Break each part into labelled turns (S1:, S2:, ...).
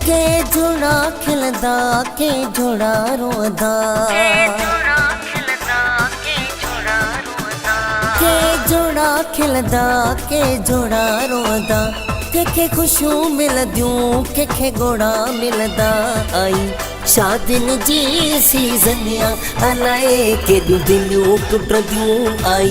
S1: के जोड़ा खिलदा के जोड़ा रोदा, के जोड़ा खिलदा के जोड़ा रोदा, के खुशू मिलदियूं के गोड़ा मिलदा। आई शादिन जी सीज़निया अलाए के दिलियूं टुटदियूं। आई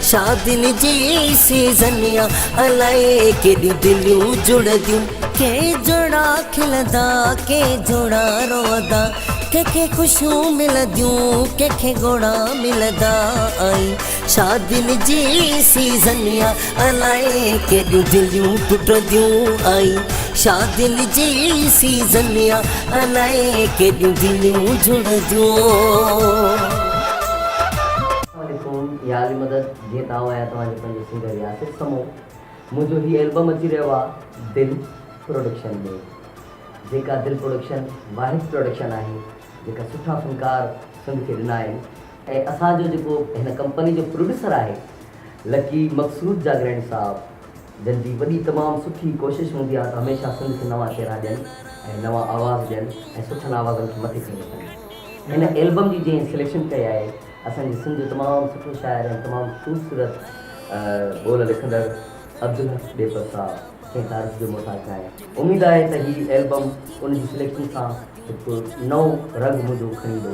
S1: शादिन जी सीज़निया अलाए के दिलियूं जुड़दियूं। के जोड़ा खिलदा के जोड़ा रोदा, के खुशू मिलदियूं के गोड़ा मिलदा। आई शादिन जी सीज़निया अलाए के दिलियूं टुटदियूं। आई शादिन जी सीज़निया अलाए के दिलियूं जुड़दियूं।
S2: या अली मदद जीअं तव्हां आया तव्हांजे पंहिंजे सिंगर यासिर समो मुंहिंजो हीउ एल्बम अची रहियो आहे दिल प्रोडक्शन में, जेका दिल प्रोडक्शन वाहिद प्रोडक्शन आहे, जेका सुठा फ़नकार सिंध खे ॾिना आहिनि। ऐं असांजो जेको हिन कंपनी जो प्रोड्यूसर आहे लकी मक़सूद जागरानी साहब, जंहिंजी वॾी तमामु सुठी कोशिशि हूंदी आहे त हमेशह सिंध खे नवां चहिरा ॾियनि ऐं नवां आवाज़ ॾियनि ऐं सुठनि आवाज़नि खे मथे खणी अचनि। हिन एल्बम जी जंहिं सिलेक्शन कई आहे असांजे सिंध जो तमामु सुठो शाइर ऐं तमामु ख़ूबसूरत ॿोल लिखंदड़ अब्दुल हक ॾेपर साहब कंहिं तारीफ़ जो मोहताज आहे। उमेदु आहे त हीउ एल्बम उन जी सिलेक्शन सां हिकु नओं रंग मुंहिंजो खणी ईंदो।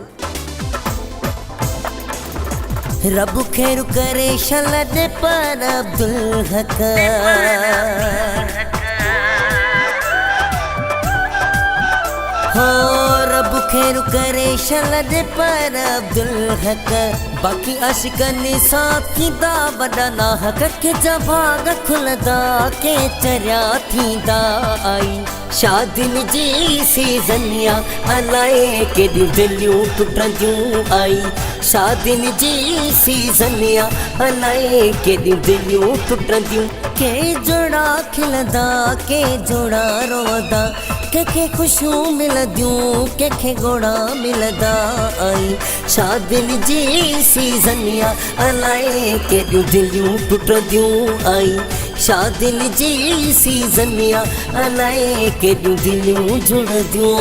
S1: रब खैर करे शलद पर अब्दुल हक, हो रब खैर करे शलद पर अब्दुल हक। बाकी आशिकनि सां थींदा वॾा नाहक, के जवाग खुलदा के चरिया थींदा। आई शादिन जी सीज़निया अलाए के दिलियूं टुटदियूं। आई शादिन जी सीज़निया अलाए के दिलियूं टुटदियूं। के जोड़ा खिलदा के जोड़ा रोदा, के खुशू मिलदियूं के गोड़ा मिलदा। आई शादिन जी सीज़निया अलाए के दिलियूं टुटदियूं। आई शादिन जी सीज़निया अलाए के दिलियूं जुड़दियूं।